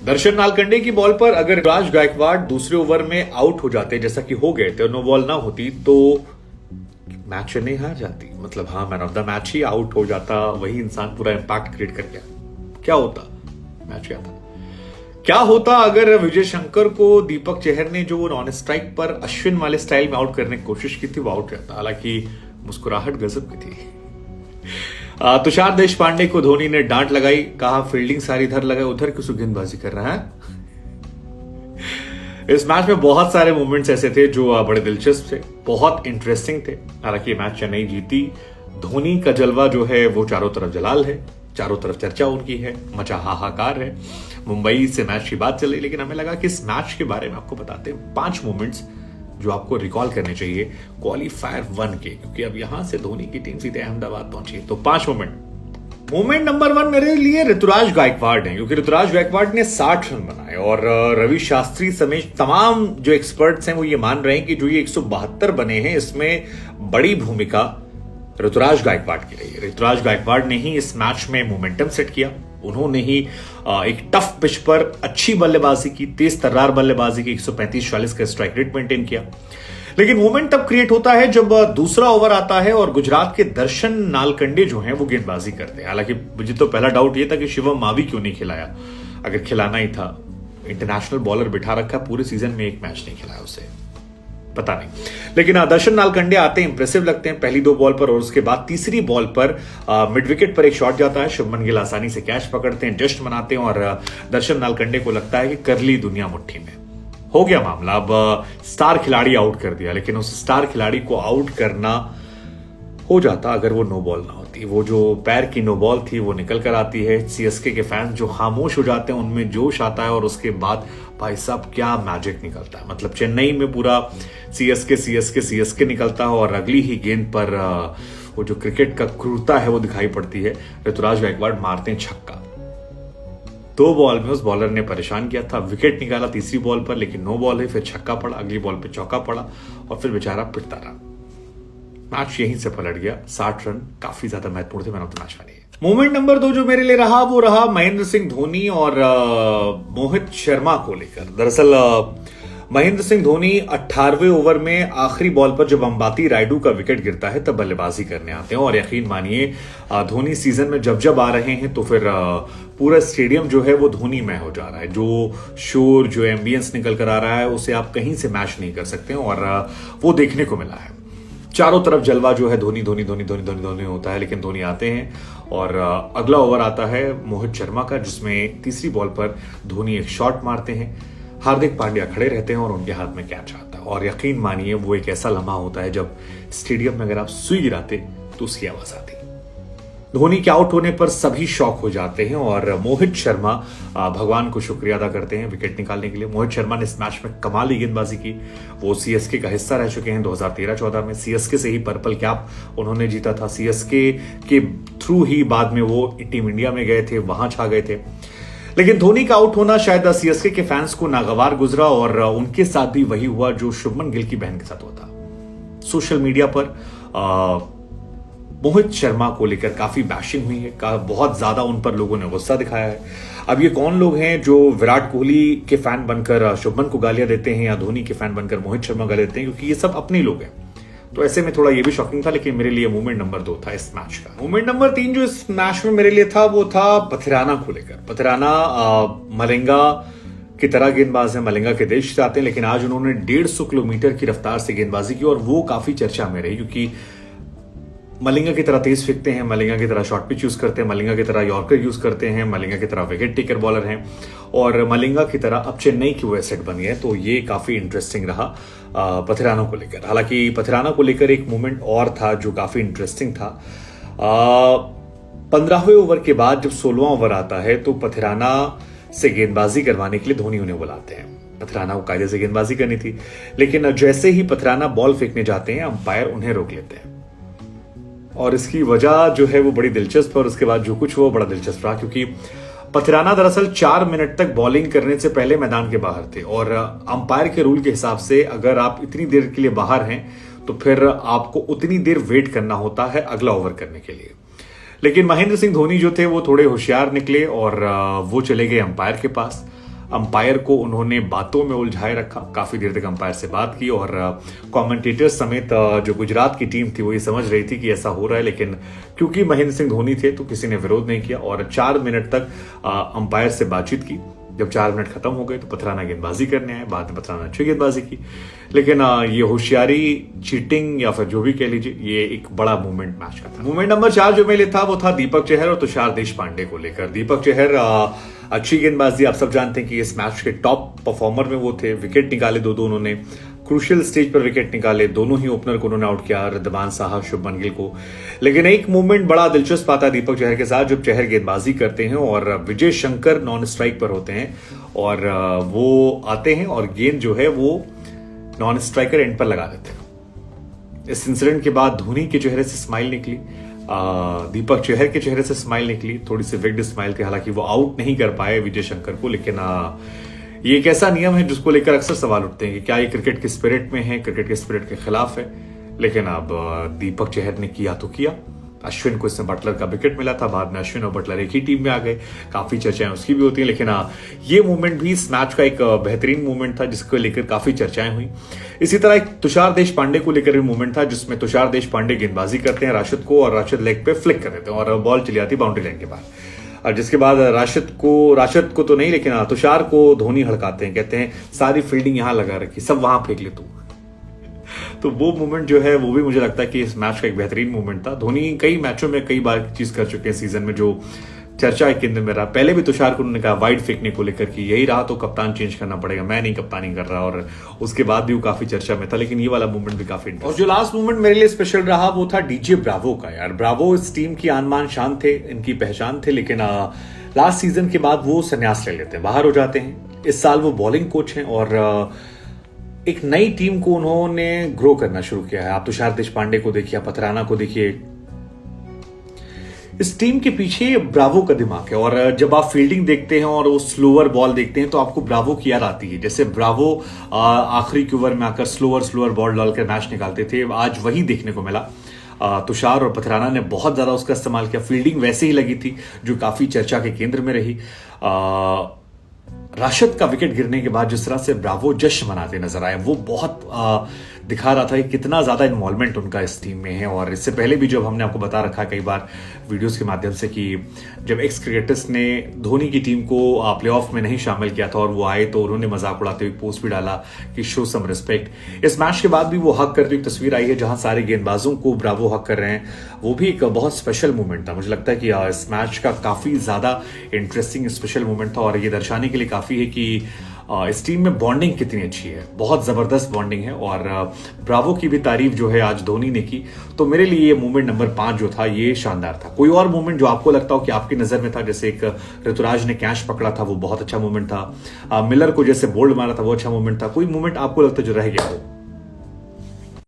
दर्शन नालकंडे की बॉल पर अगर ऋतुराज गायकवाड़ दूसरे ओवर में आउट हो जाते, जैसा कि हो गए थे, नो बॉल ना होती तो मैच चेन्नई हार जाती। मतलब हाँ, man of the match he out हो जाता, वही इंसान पूरा इंपैक्ट क्रिएट कर गया। क्या होता, मैच क्या था, क्या होता अगर विजय शंकर को दीपक चहर ने जो नॉन स्ट्राइक पर अश्विन वाले स्टाइल में आउट करने की कोशिश की थी, वो आउट रहता। हालांकि मुस्कुराहट गजब की थी। तुषार देशपांडे को धोनी ने डांट लगाई, कहा फील्डिंग सारी इधर लगाए, उधर क्यों गेंदबाजी कर रहा है। इस मैच में बहुत सारे मोमेंट्स ऐसे थे जो बड़े दिलचस्प थे, बहुत इंटरेस्टिंग थे। हालांकि मैच चेन्नई जीती। धोनी का जलवा जो है वो चारों तरफ जलाल है, चारों तरफ चर्चा उनकी है, मचा हाहाकार है। मुंबई से मैच की बात चल रही, लेकिन हमें लगा कि इस मैच के बारे में आपको बताते हैं 5 मोमेंट्स जो आपको रिकॉल करने चाहिए क्वालिफायर 1 के, क्योंकि अब यहां से धोनी की टीम सीधे अहमदाबाद पहुंची। तो 5 मोमेंट नंबर 1 मेरे लिए ऋतुराज गायकवाड़ है, क्योंकि ऋतुराज गायकवाड़ ने 60 रन बनाए और रवि शास्त्री समेत तमाम जो एक्सपर्ट्स हैं वो ये मान रहे हैं कि जो ये 172 बने हैं, इसमें बड़ी भूमिका ऋतुराज गायकवाड़ की रही है। ऋतुराज गायकवाड़ ने ही इस मैच में मोमेंटम सेट किया। उन्होंने ही एक टफ पिच पर अच्छी बल्लेबाजी की, तेज तर्रार बल्लेबाजी की, 135-40 का स्ट्राइक रेट मेंटेन किया। लेकिन मोमेंट तब क्रिएट होता है जब दूसरा ओवर आता है और गुजरात के दर्शन नालकंडे जो हैं वो गेंदबाजी करते हैं। हालांकि मुझे तो पहला डाउट ये था कि शिवम मावी क्यों नहीं खिलाया, अगर खिलाना ही था। इंटरनेशनल बॉलर बिठा रखा, पूरे सीजन में एक मैच नहीं खिलाया उसे, पता नहीं। लेकिन दर्शन नालकंडे आते हैं, इंप्रेसिव लगते हैं पहली 2 बॉल पर, और उसके बाद तीसरी बॉल पर मिड विकेट पर एक शॉट जाता है, शुभमन गिल आसानी से कैच पकड़ते हैं, जस्ट मनाते हैं और दर्शन नालकंडे को लगता है कि कर ली दुनिया मुट्ठी में, हो गया मामला। अब स्टार खिलाड़ी आउट कर दिया, लेकिन उस स्टार खिलाड़ी को आउट करना हो जाता अगर वो नो बॉल ना होती। वो जो पैर की नो बॉल थी वो निकल कर आती है। सीएसके के फैंस जो खामोश हो जाते हैं, उनमें जोश आता है और उसके बाद भाई साहब क्या मैजिक निकलता है। मतलब चेन्नई में पूरा सीएसके निकलता है और अगली ही गेंद पर वो जो क्रिकेट का क्रूरता है वो दिखाई पड़ती है। ऋतुराज गायकवाड़ मारते हैं छक्का। 2 बॉल में उस बॉलर ने परेशान किया था, विकेट निकाला तीसरी बॉल पर, लेकिन नो बॉल है, फिर छक्का पड़ा, अगली बॉल पे चौका पड़ा और फिर बेचारा पिटता रहा। मैच यहीं से पलट गया। 60 रन काफी ज्यादा महत्वपूर्ण थे, मैन ऑफ द मैच बने। मोमेंट नंबर 2 जो मेरे लिए रहा वो रहा महेंद्र सिंह धोनी और मोहित शर्मा को लेकर। दरअसल महेंद्र सिंह धोनी 18वें ओवर में आखिरी बॉल पर जब अंबाती रायडू का विकेट गिरता है तब बल्लेबाजी करने आते हैं। और यकीन मानिए धोनी सीजन में जब आ रहे हैं तो फिर पूरा स्टेडियम जो है वो धोनी में हो जा रहा है। जो शोर, जो एम्बियंस निकल कर आ रहा है उसे आप कहीं से मैच नहीं कर सकते और वो देखने को मिला है। चारों तरफ जलवा जो है धोनी धोनी धोनी धोनी धोनी धोनी होता है। लेकिन धोनी आते हैं और अगला ओवर आता है मोहित शर्मा का, जिसमें तीसरी बॉल पर धोनी एक शॉट मारते हैं। हार्दिक पांड्या खड़े रहते हैं और उनके हाथ में कैच आता है। और यकीन मानिए वो एक ऐसा लम्हा होता है जब स्टेडियम में अगर आप सुई गिराते तो उसकी आवाज आती। धोनी के आउट होने पर सभी शॉक हो जाते हैं और मोहित शर्मा भगवान को शुक्रिया अदा करते हैं विकेट निकालने के लिए। मोहित शर्मा ने इस मैच में कमाली गेंदबाजी की। वो सीएसके का हिस्सा रह चुके हैं 2013-14 में। सीएसके से ही पर्पल कैप उन्होंने जीता था। सीएसके के थ्रू ही बाद में वो टीम इंडिया में गए थे, वहां छा गए थे। लेकिन धोनी का आउट होना शायद सीएसके के फैंस को नागवार गुजरा और उनके साथ भी वही हुआ जो शुभमन गिल की बहन के साथ हुआ था। सोशल मीडिया पर मोहित शर्मा को लेकर काफी बैशिंग हुई है, बहुत ज्यादा उन पर लोगों ने गुस्सा दिखाया है। अब ये कौन लोग हैं जो विराट कोहली के फैन बनकर शुभमन को गालियां देते हैं या धोनी के फैन बनकर मोहित शर्मा गालियां देते हैं, क्योंकि ये सब अपने लोग हैं। तो ऐसे में थोड़ा ये भी शॉकिंग था। लेकिन मेरे लिए मूवमेंट नंबर 2 था इस मैच का। मूवमेंट नंबर 3 जो इस मैच में मेरे लिए था वो था पथिराना को लेकर। पथिराना मलिंगा की तरह गेंदबाज है, मलिंगा के देश से आते हैं, लेकिन आज उन्होंने 150 किलोमीटर की रफ्तार से गेंदबाजी की और वो काफी चर्चा में रही, क्योंकि मलिंगा की तरह तेज फेंकते हैं, मलिंगा की तरह शॉर्ट पिच यूज करते हैं, मलिंगा की तरह यॉर्कर यूज करते हैं, मलिंगा की तरह विकेट टेकर बॉलर हैं और मलिंगा की तरह अब चेन्नई की वो एसेट बन गए। तो ये काफी इंटरेस्टिंग रहा पथिराना को लेकर। हालांकि पथिराना को लेकर एक मोमेंट और था जो काफी इंटरेस्टिंग था। 15वें ओवर के बाद जब 16वां ओवर आता है तो पथिराना से गेंदबाजी करवाने के लिए धोनी उन्हें बुलाते हैं। पथिराना को कायदे से गेंदबाजी करनी थी, लेकिन जैसे ही पथिराना बॉल फेंकने जाते हैं अंपायर उन्हें रोक लेते हैं और इसकी वजह जो है वो बड़ी दिलचस्प है। और उसके बाद जो कुछ वो बड़ा दिलचस्प रहा, क्योंकि पथिराना दरअसल 4 मिनट तक बॉलिंग करने से पहले मैदान के बाहर थे और अंपायर के रूल के हिसाब से अगर आप इतनी देर के लिए बाहर हैं तो फिर आपको उतनी देर वेट करना होता है अगला ओवर करने के लिए। लेकिन महेंद्र सिंह धोनी जो थे वो थोड़े होशियार निकले और वो चले गए अंपायर के पास। अंपायर को उन्होंने बातों में उलझाए रखा, काफी देर तक अंपायर से बात की और कमेंटेटर समेत जो गुजरात की टीम थी वो ये समझ रही थी कि ऐसा हो रहा है, लेकिन क्योंकि महेंद्र सिंह धोनी थे तो किसी ने विरोध नहीं किया और 4 मिनट तक अंपायर से बातचीत की। जब 4 मिनट खत्म हो गए तो पथराना गेंदबाजी करने आए, बाद में पथराना अच्छी गेंदबाजी की, लेकिन ये होशियारी, चीटिंग या फिर जो भी कह लीजिए, ये एक बड़ा मूवमेंट मैच का था। मूवमेंट नंबर 4 जो मेरे था वो था दीपक चहर और तुषार देशपांडे को लेकर। दीपक चहर अच्छी गेंदबाजी, आप सब जानते हैं कि इस मैच के टॉप परफॉर्मर में वो थे, विकेट निकाले दो उन्होंने, क्रूशियल स्टेज पर विकेट निकाले, दोनों ही ओपनर को उन्होंने आउट किया, रिद्धमान साहा, शुभमन गिल को। लेकिन एक मूवमेंट बड़ा दिलचस्प आता है दीपक चहर के साथ, जब चहर गेंदबाजी करते हैं और विजय शंकर नॉन स्ट्राइक पर होते हैं और वो आते हैं और गेंद जो है वो नॉन स्ट्राइकर एंड पर लगा देते हैं। इस इंसिडेंट के बाद धोनी के चेहरे से स्माइल निकली, दीपक चहर के चेहरे से स्माइल निकली, थोड़ी सी विग्ड स्माइल थी, हालांकि वो आउट नहीं कर पाए विजय शंकर को। लेकिन ये एक ऐसा नियम है जिसको लेकर अक्सर सवाल उठते हैं कि क्या ये क्रिकेट के स्पिरिट में है, क्रिकेट के स्पिरिट के खिलाफ है। लेकिन अब दीपक चहर ने किया तो किया। अश्विन को इसमें बटलर का विकेट मिला था, बाद में अश्विन और बटलर एक ही टीम में आ गए, काफी चर्चाएं उसकी भी होती हैं। लेकिन ये मूवमेंट भी इस मैच का एक बेहतरीन मूवमेंट था जिसको लेकर काफी चर्चाएं हुई। इसी तरह एक तुषार देशपांडे को लेकर भी मूवमेंट था जिसमें तुषार देशपांडे गेंदबाजी करते हैं राशिद को और राशिद लेग पे फ्लिक कर देते हैं और बॉल चली जाती बाउंड्री लाइन के बाहर। और जिसके बाद राशिद को तो नहीं, लेकिन तुषार को धोनी हड़काते हैं, कहते हैं सारी फील्डिंग यहां लगा रखी, सब वहां फेंक ले तू। तो वो मूवमेंट जो है वो भी मुझे लगता है कि इस मैच का एक बेहतरीन मूवमेंट था। धोनी कई मैचों में कई बार चीज कर चुके हैं सीजन में जो चर्चा के केंद्र में रहा। पहले भी तुषार को उन्होंने कहा वाइड फेंकने को लेकर कि यही रहा तो कप्तान चेंज करना पड़ेगा, मैं नहीं कप्तानी कर रहा, और उसके बाद भी वो काफी चर्चा में था। लेकिन ये वाला मूवमेंट भी काफी और जो लास्ट मूवमेंट मेरे लिए स्पेशल रहा वो था डीजे ब्रावो का। यार ब्रावो इस टीम की आन बान शान थे, इनकी पहचान थे, लेकिन लास्ट सीजन के बाद वो संन्यास ले लेते हैं, बाहर हो जाते हैं। इस साल वो बॉलिंग कोच हैं और एक नई टीम को उन्होंने ग्रो करना शुरू किया है। आप तुषार देशपांडे को देखिए, पथराना को देखिए, इस टीम के पीछे ब्रावो का दिमाग है। और जब आप फील्डिंग देखते हैं और वो स्लोअर बॉल देखते हैं तो आपको ब्रावो की याद आती है। जैसे ब्रावो आखिरी के ओवर में आकर स्लोअर बॉल डालकर मैच निकालते थे, आज वही देखने को मिला। तुषार और पथराना ने बहुत ज्यादा उसका इस्तेमाल किया, फील्डिंग वैसे ही लगी थी जो काफी चर्चा के केंद्र में रही। राशिद का विकेट गिरने के बाद जिस तरह से ब्रावो जश्न मनाते नजर आए, वो बहुत दिखा रहा था कि कितना ज्यादा इन्वॉल्वमेंट उनका इस टीम में है। और इससे पहले भी जब हमने आपको बता रखा कई बार वीडियोस के माध्यम से कि जब एक्स क्रिकेटर्स ने धोनी की टीम को प्लेऑफ में नहीं शामिल किया था और वो आए तो उन्होंने मजाक उड़ाते हुए पोस्ट भी डाला कि शो सम रिस्पेक्ट। इस मैच के बाद भी वो हक करते हुए तस्वीर आई है जहां सारे गेंदबाजों को ब्रावो हक कर रहे हैं। वो भी एक बहुत स्पेशल मूवमेंट था। मुझे लगता है कि इस मैच का काफी ज्यादा इंटरेस्टिंग स्पेशल मूवमेंट था और ये दर्शाने के लिए काफी है कि इस टीम में बॉन्डिंग कितनी अच्छी है, बहुत जबरदस्त बॉन्डिंग है। और ब्रावो की भी तारीफ जो है आज धोनी ने की। तो मेरे लिए ये मूवमेंट नंबर 5 जो था ये शानदार था। कोई और मूवमेंट जो आपको लगता हो कि आपकी नजर में था, जैसे एक ऋतुराज ने कैच पकड़ा था, वो बहुत अच्छा मूवमेंट था। मिलर को जैसे बोल्ड मारा था, वो अच्छा मूवमेंट था। कोई मूवमेंट आपको लगता है जो रह गया हो?